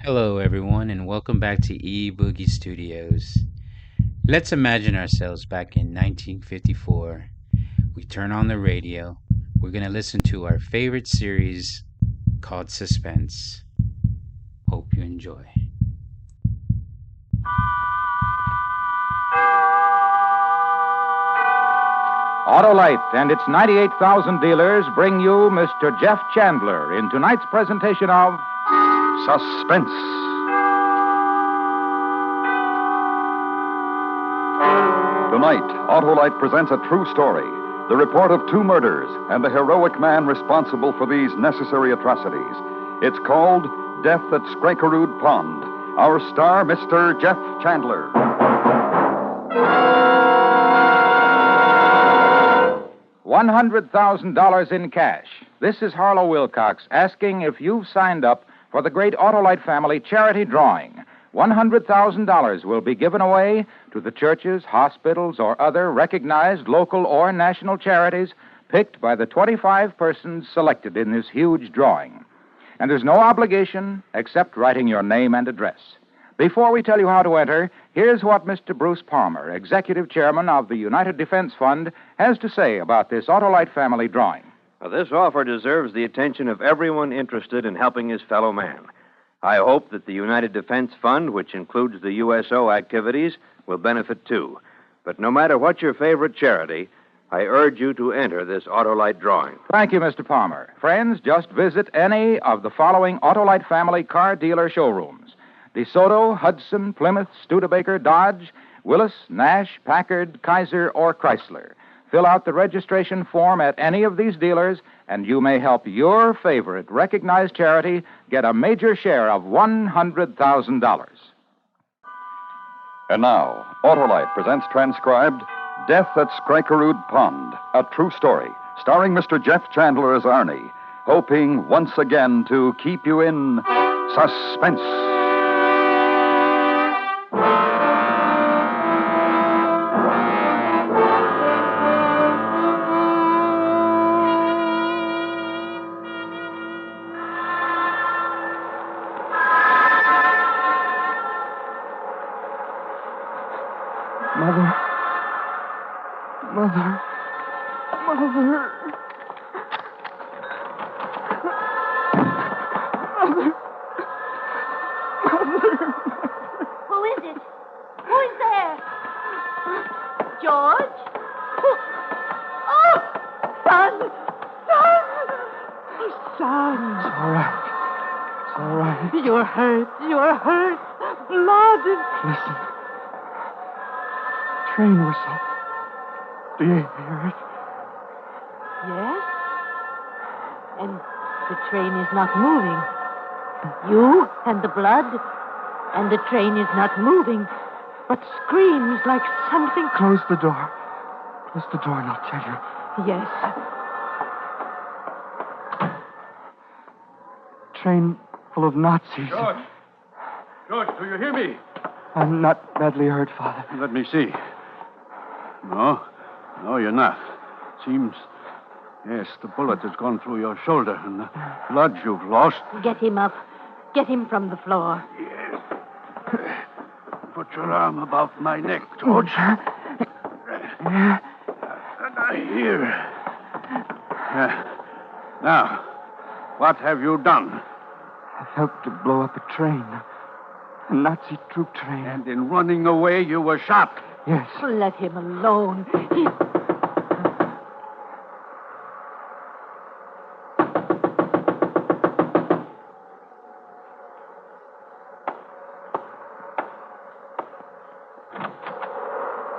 Hello, everyone, and welcome back to E Boogie Studios. Let's imagine ourselves back in 1954. We turn on the radio. We're going to listen to our favorite series called Suspense. Hope you enjoy. Autolite and its 98,000 dealers bring you Mr. Jeff Chandler in tonight's presentation of Suspense. Tonight, Autolite presents a true story, the report of two murders and the heroic man responsible for these necessary atrocities. It's called Death at Skirkerud Pond. Our star, Mr. Jeff Chandler. $100,000 in cash. This is Harlow Wilcox asking if you've signed up for the great Autolite family charity drawing. $100,000 will be given away to the churches, hospitals, or other recognized local or national charities picked by the 25 persons selected in this huge drawing. And there's no obligation except writing your name and address. Before we tell you how to enter, here's what Mr. Bruce Palmer, Executive Chairman of the United Defense Fund, has to say about this Autolite family drawing. This offer deserves the attention of everyone interested in helping his fellow man. I hope that the United Defense Fund, which includes the USO activities, will benefit too. But no matter what your favorite charity, I urge you to enter this Autolite drawing. Thank you, Mr. Palmer. Friends, just visit any of the following Autolite family car dealer showrooms: DeSoto, Hudson, Plymouth, Studebaker, Dodge, Willis, Nash, Packard, Kaiser, or Chrysler. Fill out the registration form at any of these dealers, and you may help your favorite recognized charity get a major share of $100,000. And now, Autolite presents transcribed Death at Skrikerud Pond, a true story, starring Mr. Jeff Chandler as Arnie, hoping once again to keep you in suspense. Mother. Who is it? Who is there? George? Oh, son! Son! It's all right. It's all right. You're hurt. Blood. Listen. Train whistle. Do you hear it? Yes? And the train is not moving. You and the blood, and the train is not moving, but screams like something... Close the door. Close the door and I'll tell you. Yes. Train full of Nazis. George, do you hear me? I'm not badly hurt, Father. Let me see. No, you're not. Seems, yes, the bullet has gone through your shoulder, and the blood you've lost. Get him up. Get him from the floor. Yes. Put your arm about my neck, George. And I hear. Now, what have you done? I've helped to blow up a train. A Nazi troop train. And in running away, you were shot. Yes. Let him alone.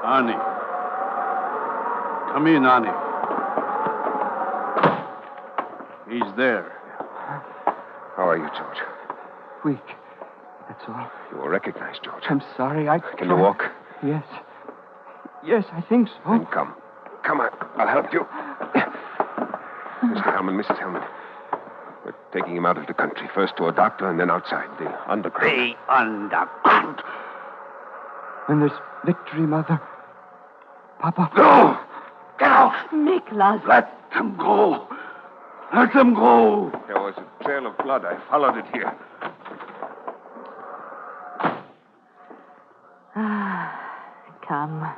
Arnie. Come in, Arnie. He's there. How are you, George? Weak. That's all. You were recognized, George. I'm sorry. Can you walk? Yes. Yes, I think so. Then come. Come on. I'll help you. Mr. Hellman, Mrs. Hellman. We're taking him out of the country. First to a doctor and then outside. The underground. The underground. When there's victory, Mother. Papa. No! Get out! Miklas. Let them go. Let them go. There was a trail of blood. I followed it here. Come.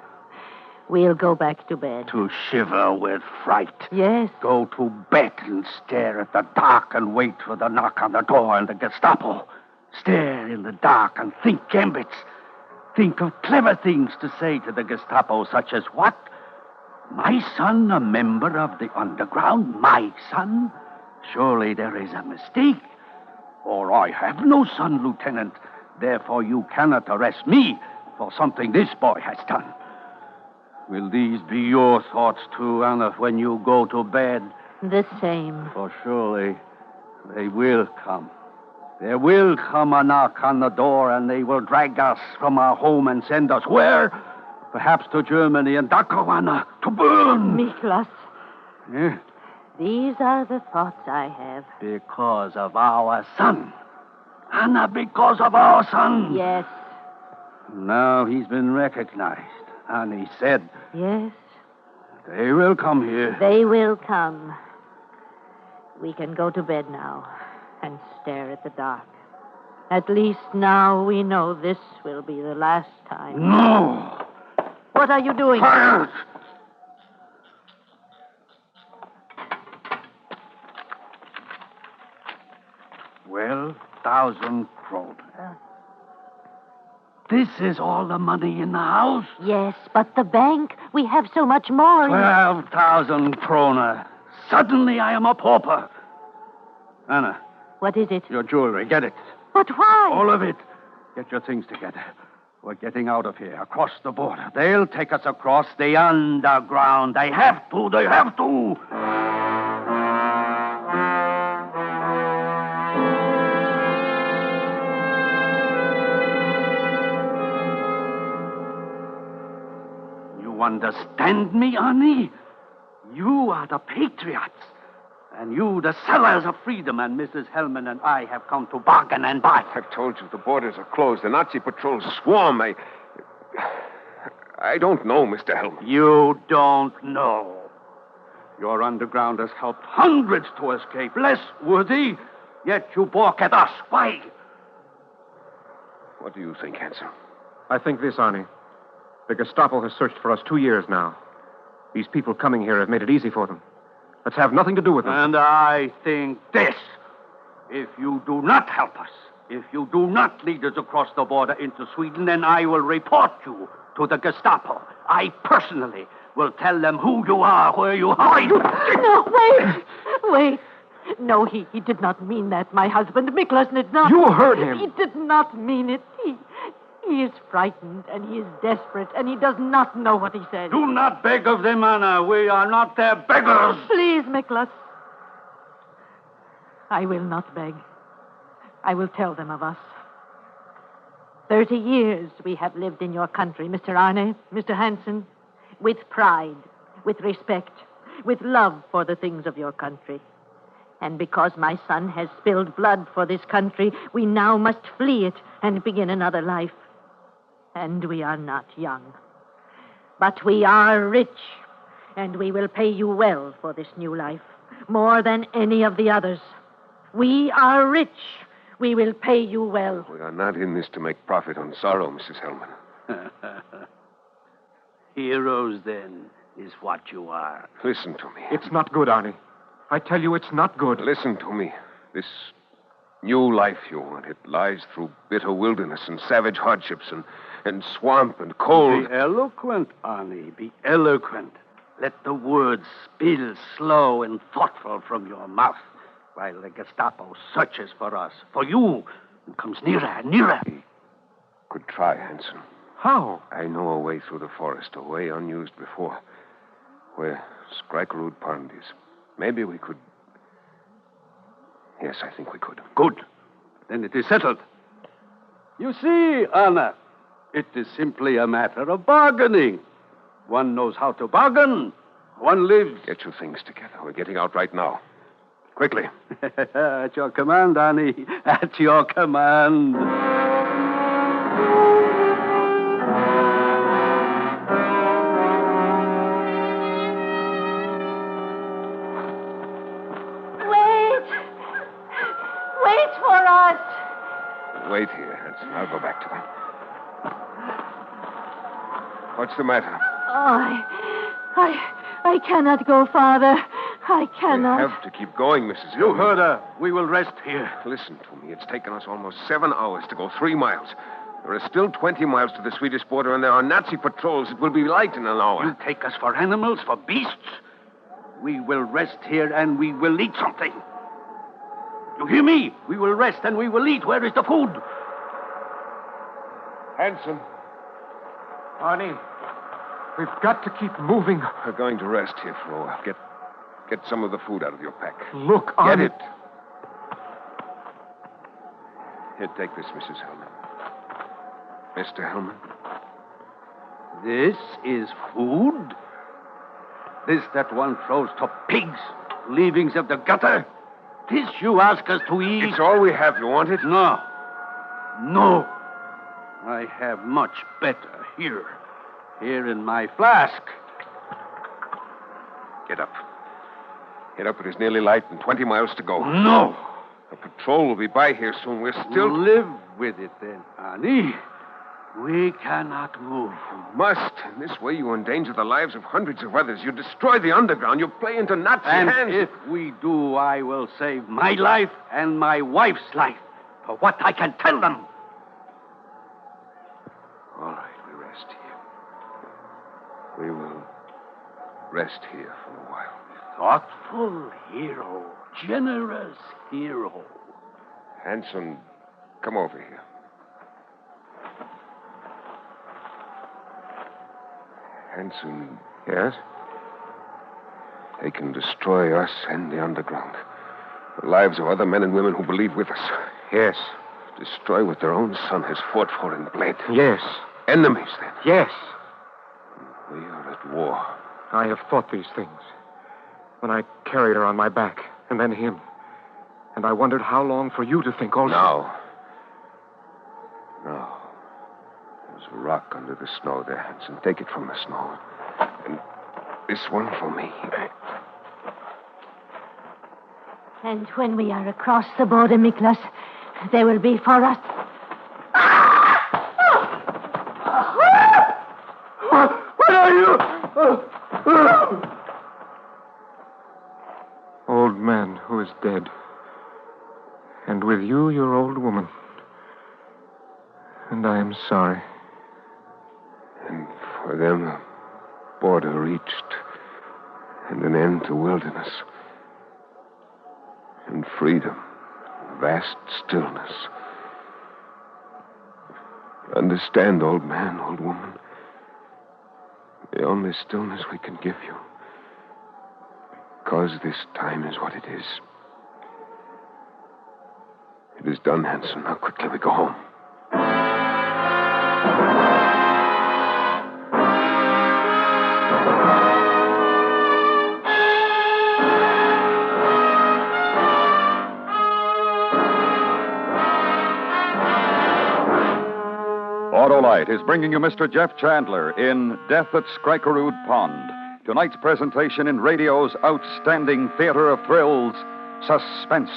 We'll go back to bed. To shiver with fright. Yes. Go to bed and stare at the dark and wait for the knock on the door and the Gestapo. Stare in the dark and think gambits. Think of clever things to say to the Gestapo, such as what? My son, a member of the underground? My son? Surely there is a mistake. Or I have no son, Lieutenant. Therefore you cannot arrest me for something this boy has done. Will these be your thoughts, too, Anna, when you go to bed? The same. For surely they will come. There will come a knock on the door, and they will drag us from our home and send us where? Perhaps to Germany and Dachau, Anna, to burn. Miklas, Eh? these are the thoughts I have. Because of our son. Anna, because of our son. Yes, Now he's been recognized, and he said yes, they will come here. they will come. We can go to bed now and stare at the dark. At least now we know this will be the last time. No! What are you doing? Quiet! Well, 1,000 kroner. This is all the money in the house? Yes, but the bank, we have so much more. 12,000 kroner. Suddenly I am a pauper. Anna, What is it? your jewelry, get it. But why? All of it. Get your things together. We're getting out of here, across the border. They'll take us across the underground. They have to. They have to. You understand me, Annie? You are the patriots. And you, the sellers of freedom, and Mrs. Hellman and I have come to bargain and buy. I've told you the borders are closed. The Nazi patrols swarm. I don't know, Mr. Hellman. You don't know. Your underground has helped hundreds to escape, less worthy, yet you balk at us. Why? What do you think, Hanson? I think this, Arnie. The Gestapo has searched for us 2 years now. These people coming here have made it easy for them. Let's have nothing to do with them. And I think this. If you do not help us, if you do not lead us across the border into Sweden, then I will report you to the Gestapo. I personally will tell them who you are, where you are. No, wait! Wait. No, he did not mean that. My husband, Miklas, did not. You heard him. He did not mean it. He is frightened, and he is desperate, and he does not know what he said. Do not beg of them, Anna. We are not their beggars. Please, Miklas. I will not beg. I will tell them of us. 30 years we have lived in your country, Mr. Arne, Mr. Hansen, with pride, with respect, with love for the things of your country. And because my son has spilled blood for this country, we now must flee it and begin another life. And we are not young. But we are rich, and we will pay you well for this new life, more than any of the others. We are rich. We will pay you well. We are not in this to make profit on sorrow, Mrs. Hellman. Heroes, then, is what you are. Listen to me. It's not good, Arnie. I tell you, it's not good. Listen to me. This new life you want, it lies through bitter wilderness and savage hardships and swamp and cold. Be eloquent, Arnie. Be eloquent. Let the words spill slow and thoughtful from your mouth while the Gestapo searches for us, for you, and comes nearer and nearer. Could try, Hanson. How? I know a way through the forest, a way unused before, where Skrikerud Pond is. Maybe we could... Yes, I think we could. Good. Then it is settled. You see, Anna, it is simply a matter of bargaining. One knows how to bargain. One lives. Get your things together. We're getting out right now. Quickly. At your command, Annie. At your command. Wait for us. Wait here, Hanson. I'll go back to them. What's the matter? I cannot go, Father. I cannot. We have to keep going, Mrs. You Hillman. heard her. We will rest here. Listen to me. It's taken us almost 7 hours to go 3 miles. There are still 20 miles to the Swedish border, and there are Nazi patrols. It will be light in an hour. You take us for animals, for beasts? We will rest here and we will eat something. You hear me? We will rest and we will eat. Where is the food? Hanson, Arnie, we've got to keep moving. we're going to rest here for a while. Get some of the food out of your pack. Look, Get Arnie. it. Here, take this, Mrs. Hellman. Mr. Hellman. This is food? This that one throws to pigs, leavings of the gutter? This you ask us to eat? It's all we have. You want it? No. No. I have much better here. Here in my flask. Get up. Get up. It is nearly light and 20 miles to go. No. A patrol will be by here soon. We're still... Live with it then, Annie. We cannot move. You must. In this way, you endanger the lives of hundreds of others. You destroy the underground. You play into Nazi And hands. if we do, I will save my life and my wife's life. For what I can tell them. All right, we rest here. We will rest here for a while. Thoughtful hero. Generous hero. Hanson, come over here. Hanson. Yes? They can destroy us and the underground. The lives of other men and women who believe with us. Yes. Destroy what their own son has fought for and bled. Yes. Enemies, then. Yes. We are at war. I have thought these things. When I carried her on my back, and then him. And I wondered how long for you to think also. Now. There's a rock under the snow there, Hanson. Take it from the snow. And this one for me. And when we are across the border, Miklas, they will be for us. What are you? Old man who is dead. And with you, your old woman. And I am sorry. And for them, a border reached. And an end to wilderness. And freedom. Vast stillness. Understand, old man, old woman. The only stillness we can give you. Because this time is what it is. It is done, Hanson. Now quickly we go home. Autolite is bringing you Mr. Jeff Chandler in Death at Skrikerud Pond. Tonight's presentation in radio's outstanding theater of thrills, Suspense.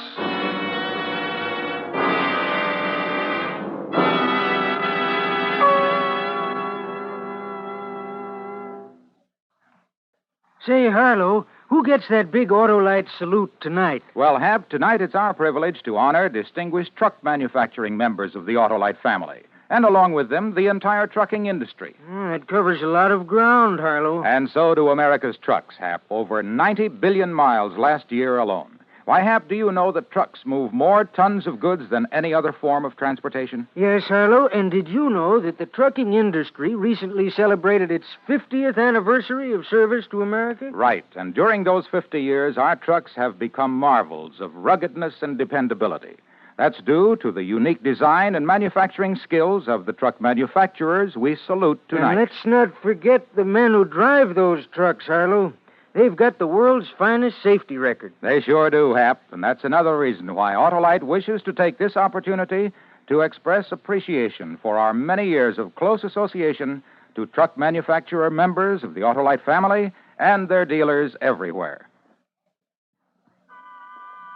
Say, Harlow, who gets that big Autolite salute tonight? Well, Hap, tonight it's our privilege to honor distinguished truck manufacturing members of the Autolite family, and along with them, the entire trucking industry. It covers a lot of ground, Harlow. And so do America's trucks, Hap. Over 90 billion miles last year alone. Why, Hap, do you know that trucks move more tons of goods than any other form of transportation? Yes, Harlow, and did you know that the trucking industry recently celebrated its 50th anniversary of service to America? Right, and during those 50 years, our trucks have become marvels of ruggedness and dependability. That's due to the unique design and manufacturing skills of the truck manufacturers we salute tonight. And let's not forget the men who drive those trucks, Harlow. They've got the world's finest safety record. They sure do, Hap, and that's another reason why Autolite wishes to take this opportunity to express appreciation for our many years of close association to truck manufacturer members of the Autolite family and their dealers everywhere.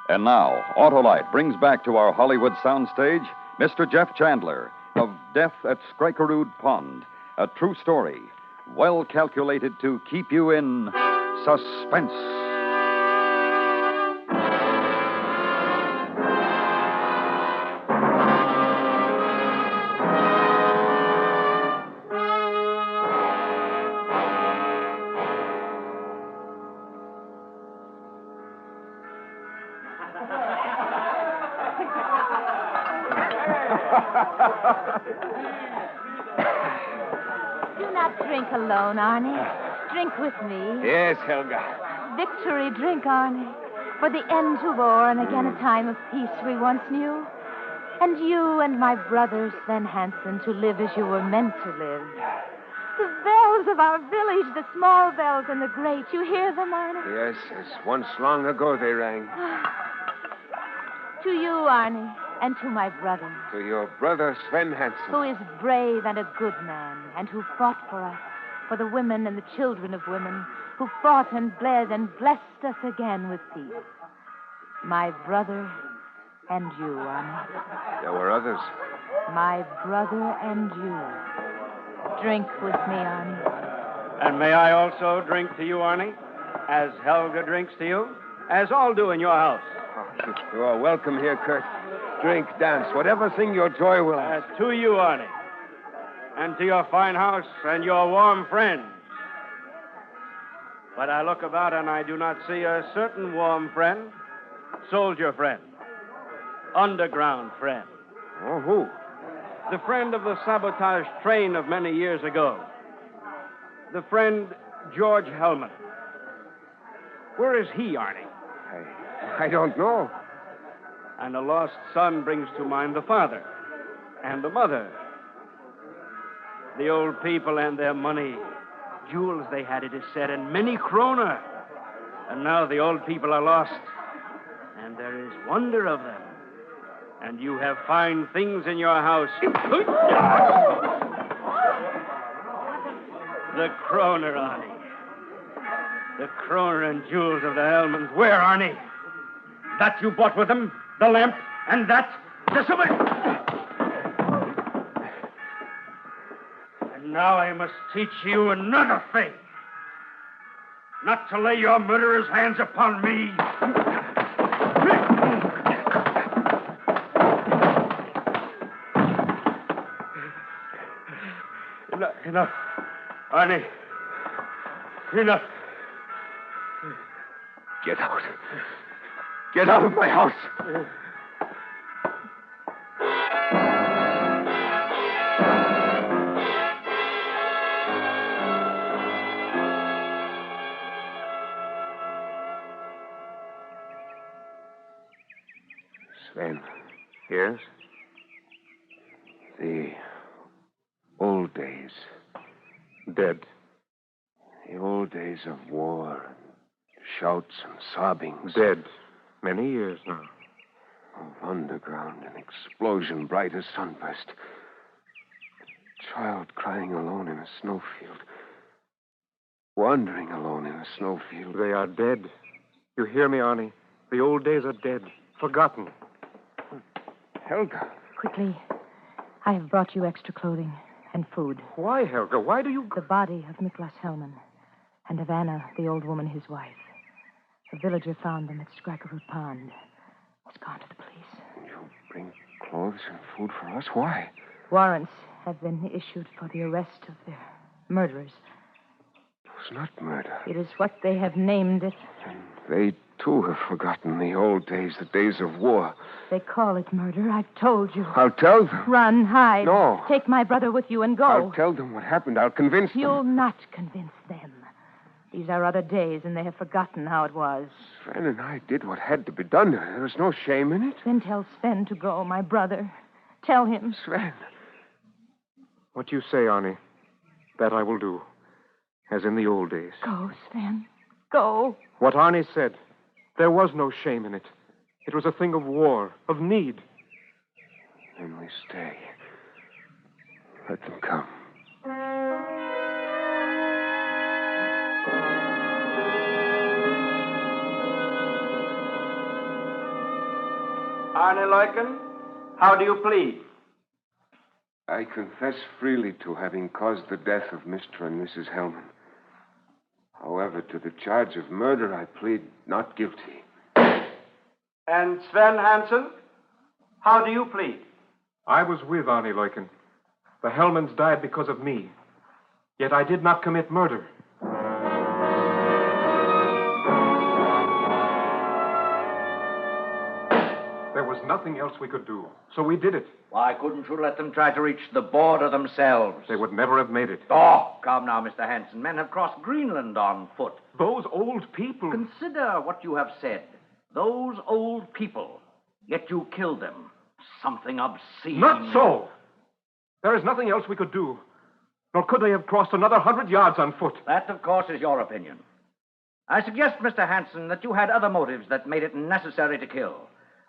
And now, Autolite brings back to our Hollywood soundstage Mr. Jeff Chandler of Death at Skrikerud Pond, a true story. well calculated to keep you in suspense. Do not drink alone, Arnie. Drink with me. Yes, Helga. Victory drink, Arnie. For the end to war and again a time of peace we once knew. And you and my brother, Sven Hansen, to live as you were meant to live. The bells of our village, the small bells and the great, you hear them, Arnie? Yes, as once long ago they rang. To you, Arnie, and to my brother, To your brother, Sven Hansen. who is brave and a good man, and who fought for us, for the women and the children of women, who fought and bled and blessed us again with peace. My brother and you, Arnie. There were others. My brother and you. Drink with me, Arnie. And may I also drink to you, Arnie, as Helga drinks to you, as all do in your house. Oh, you are welcome here, Kurt. Drink, dance, whatever thing your joy will ask. To you, Arnie, and to your fine house and your warm friends. But I look about and I do not see a certain warm friend, soldier friend, underground friend. Oh, who? The friend of the sabotaged train of many years ago. The friend George Hellman. Where is he, Arnie? I don't know. And a lost son brings to mind the father and the mother. The old people and their money. Jewels they had, it is said, and many kroner. And now the old people are lost. And there is wonder of them. And you have fine things in your house. The kroner, Arnie. The kroner and jewels of the Hellmans. Where, Arnie? That you bought with them? The lamp? And that? The silver? And now I must teach you another thing. Not to lay your murderer's hands upon me. Enough. Arnie. Enough. Get out. Get out of my house. Sven. Yes? The old days. Dead. The old days of war and shouts and sobbings. Dead. Many years now. Of underground and explosion bright as sunburst. A child crying alone in a snowfield. Wandering alone in a snowfield. They are dead. You hear me, Arnie? The old days are dead. Forgotten. Helga. Quickly, I have brought you extra clothing and food. Why, Helga? Why do you... The body of Miklas Hellman and of Anna, the old woman, his wife. A villager found them at Skriker Pond. He's gone to the police. You bring clothes and food for us? Why? Warrants have been issued for the arrest of their murderers. It was not murder. It is what they have named it. And they, too, have forgotten the old days, the days of war. They call it murder. I've told you. I'll tell them. Run, hide. No. Take my brother with you and go. I'll tell them what happened. I'll convince them. You'll not convince them. These are other days, and they have forgotten how it was. Sven and I did what had to be done. There was no shame in it. Then tell Sven to go, my brother. Tell him. Sven. What you say, Arnie, that I will do. As in the old days. Go, Sven. Go. What Arnie said. There was no shame in it. It was a thing of war, of need. Then we stay. Let them come. Arnie Leuken, how do you plead? I confess freely to having caused the death of Mr. and Mrs. Hellman. However, to the charge of murder, I plead not guilty. And Sven Hansen, how do you plead? I was with Arnie Leuken. The Hellmans died because of me. Yet I did not commit murder. There was nothing else we could do, so we did it. Why couldn't you let them try to reach the border themselves? They would never have made it. Oh, come now, Mr. Hansen. Men have crossed Greenland on foot. Those old people... Consider what you have said. Those old people. Yet you killed them. Something obscene. Not so! There is nothing else we could do. Nor could they have crossed another 100 yards on foot. That, of course, is your opinion. I suggest, Mr. Hansen, that you had other motives that made it necessary to kill.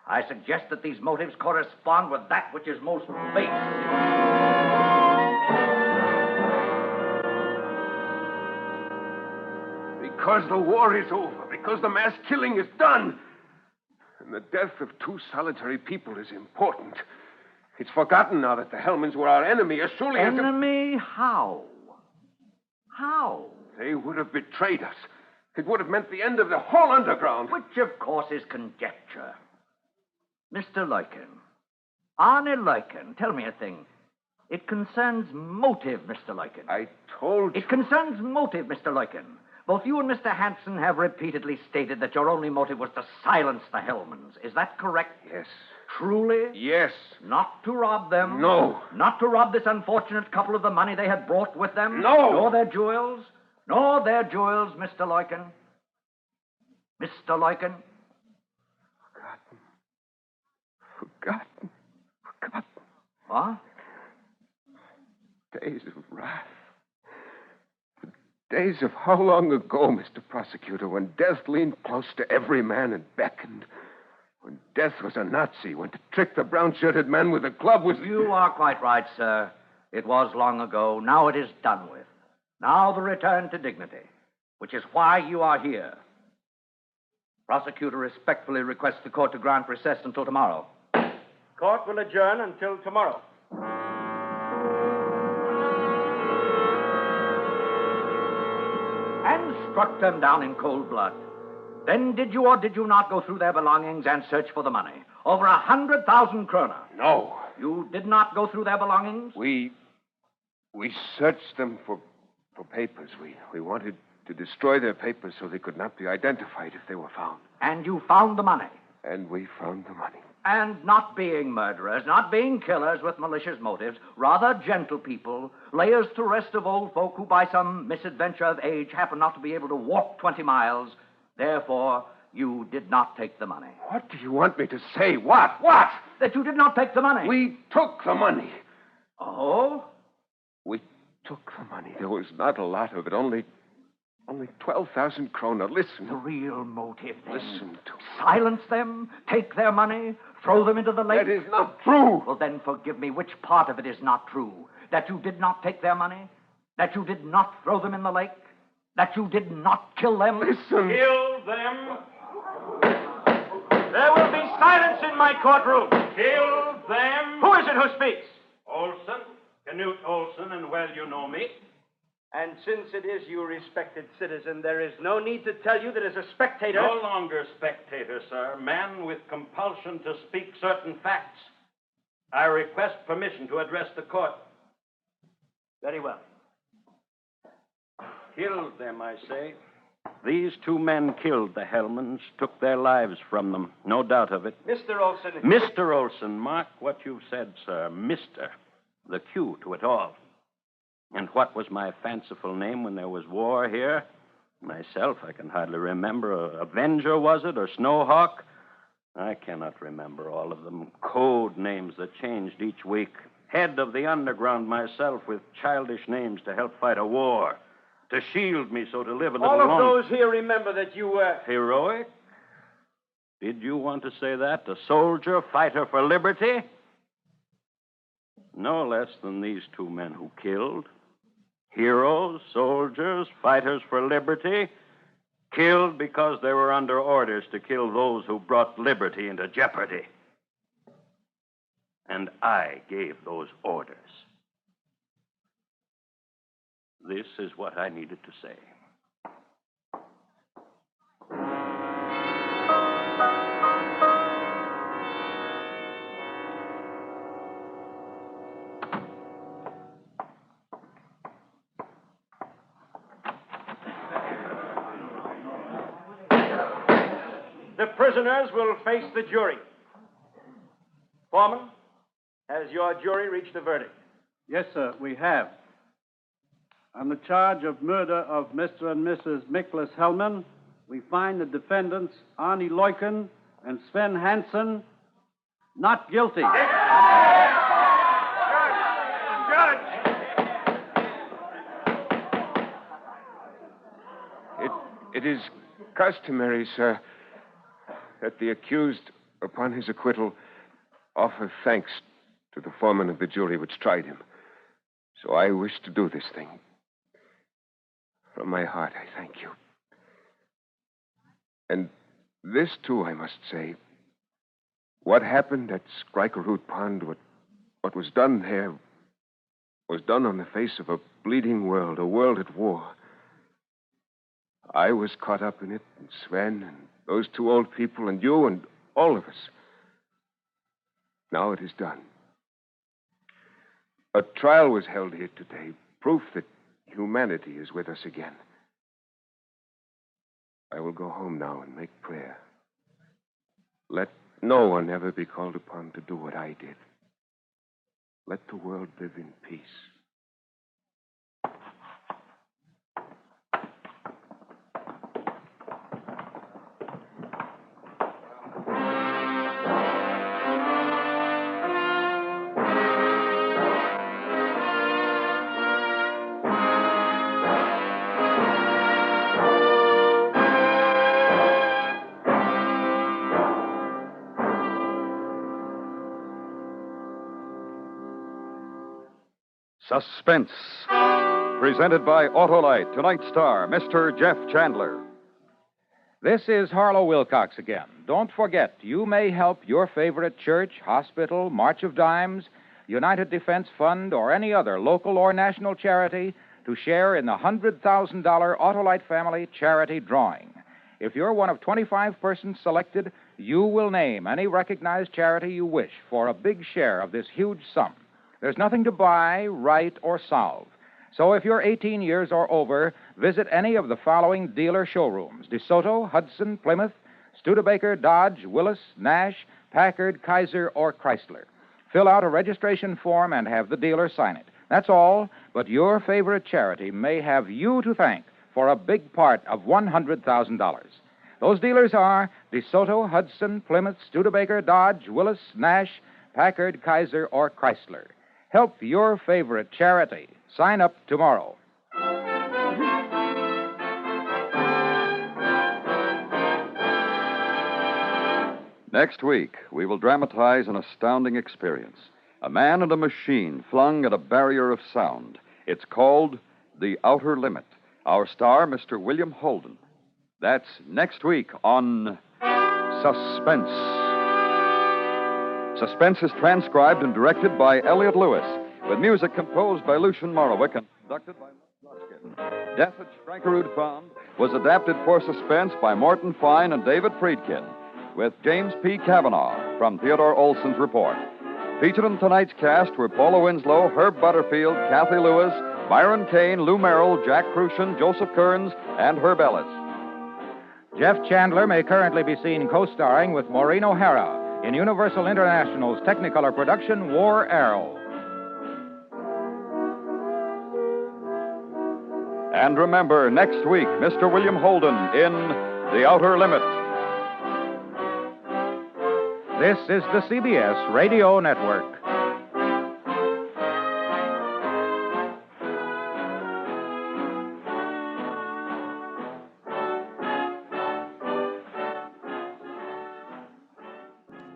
I suggest that these motives correspond with that which is most base. Because the war is over. Because the mass killing is done. And the death of two solitary people is important. It's forgotten now that the Hellmans were our enemy as surely as... Enemy? How? How? They would have betrayed us. It would have meant the end of the whole underground. Which, of course, is conjecture. Mr. Leuken. Arnie Leuken, tell me a thing. It concerns motive, Mr. Leuken. I told you. It concerns motive, Mr. Leuken. Both you and Mr. Hansen have repeatedly stated that your only motive was to silence the Hellmans. Is that correct? Yes. Truly? Yes. Not to rob them? No. Not to rob this unfortunate couple of the money they had brought with them? No. Nor their jewels? Nor their jewels, Mr. Leuken? Mr. Leuken? Forgotten. What? Days of wrath. Days of how long ago, Mr. Prosecutor, when death leaned close to every man and beckoned. When death was a Nazi, when to trick the brown-shirted man with a club was... You are quite right, sir. It was long ago. Now it is done with. Now the return to dignity, which is why you are here. Prosecutor respectfully requests the court to grant recess until tomorrow. Court will adjourn until tomorrow. And struck them down in cold blood. Then did you or did you not go through their belongings and search for the money? Over 100,000 kroner. No. You did not go through their belongings? We searched them for papers. We wanted to destroy their papers so they could not be identified if they were found. And you found the money? And we found the money. And not being murderers, not being killers with malicious motives, rather gentle people, layers to rest of old folk who by some misadventure of age happen not to be able to walk 20 miles. Therefore, you did not take the money. What do you want me to say? What? What? That you did not take the money. We took the money. Oh? We took the money. There was not a lot of it, only 12,000 kroner. Listen. The real motive, then. Listen to me. Silence them, take their money, throw them into the lake. That is not true. Well, then forgive me. Which part of it is not true? That you did not take their money? That you did not throw them in the lake? That you did not kill them? Listen. Kill them. There will be silence in my courtroom. Kill them. Who is it who speaks? Olson, Knut Olson, and well you know me. And since it is you, respected citizen, there is no need to tell you that as a spectator... No longer spectator, sir. Man with compulsion to speak certain facts. I request permission to address the court. Very well. Killed them, I say. These two men killed the Hellmans, took their lives from them. No doubt of it. Mr. Olson... Mr. Olson, mark what you've said, sir. Mr. The cue to it all. And what was my fanciful name when there was war here? Myself, I can hardly remember. Avenger, was it? Or Snowhawk? I cannot remember all of them. Code names that changed each week. Head of the underground myself with childish names to help fight a war. To shield me so to live a little All of longer. those here remember that you were... Heroic? Did you want to say that? A soldier, fighter for liberty? No less than these two men who killed. Heroes, soldiers, fighters for liberty, killed because they were under orders to kill those who brought liberty into jeopardy. And I gave those orders. This is what I needed to say. The prisoners will face the jury. Foreman, has your jury reached a verdict? Yes, sir, we have. On the charge of murder of Mr. and Mrs. Miklas Hellman, we find the defendants Arnie Leuken and Sven Hansen not guilty. It is customary, sir, that the accused, upon his acquittal, offer thanks to the foreman of the jury which tried him. So I wish to do this thing. From my heart, I thank you. And this, too, I must say. What happened at Skrikerud Pond, what was done there, was done on the face of a bleeding world, a world at war. I was caught up in it, and Sven, and those two old people, and you, and all of us. Now it is done. A trial was held here today, proof that humanity is with us again. I will go home now and make prayer. Let no one ever be called upon to do what I did. Let the world live in peace. Suspense. Presented by Autolite. Tonight's star, Mr. Jeff Chandler. This is Harlow Wilcox again. Don't forget, you may help your favorite church, hospital, March of Dimes, United Defense Fund, or any other local or national charity to share in the $100,000 Autolite Family Charity Drawing. If you're one of 25 persons selected, you will name any recognized charity you wish for a big share of this huge sum. There's nothing to buy, write, or solve. So if you're 18 years or over, visit any of the following dealer showrooms: DeSoto, Hudson, Plymouth, Studebaker, Dodge, Willis, Nash, Packard, Kaiser, or Chrysler. Fill out a registration form and have the dealer sign it. That's all, but your favorite charity may have you to thank for a big part of $100,000. Those dealers are DeSoto, Hudson, Plymouth, Studebaker, Dodge, Willis, Nash, Packard, Kaiser, or Chrysler. Help your favorite charity. Sign up tomorrow. Next week, we will dramatize an astounding experience. A man and a machine flung at a barrier of sound. It's called The Outer Limit. Our star, Mr. William Holden. That's next week on Suspense. Suspense is transcribed and directed by Elliott Lewis, with music composed by Lucien Morawick and conducted by Luskin. Death at Skrikerud Pond was adapted for Suspense by Morton Fine and David Friedkin, with James P. Cavanaugh from Theodore Olson's report. Featured in tonight's cast were Paula Winslow, Herb Butterfield, Kathy Lewis, Byron Kane, Lou Merrill, Jack Crucian, Joseph Kearns, and Herb Ellis. Jeff Chandler may currently be seen co-starring with Maureen O'Hara in Universal International's Technicolor production, War Arrow. And remember, next week, Mr. William Holden in The Outer Limit. This is the CBS Radio Network.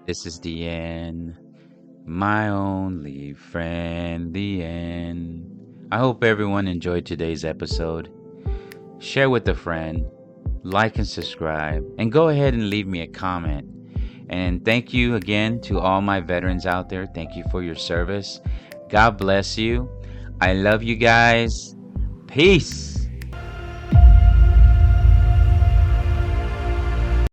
This is the end. My only friend, the end. I hope everyone enjoyed today's episode. Share with a friend, like and subscribe, and go ahead and leave me a comment. And thank you again to all my veterans out there. Thank you for your service. God bless you. I love you guys. Peace.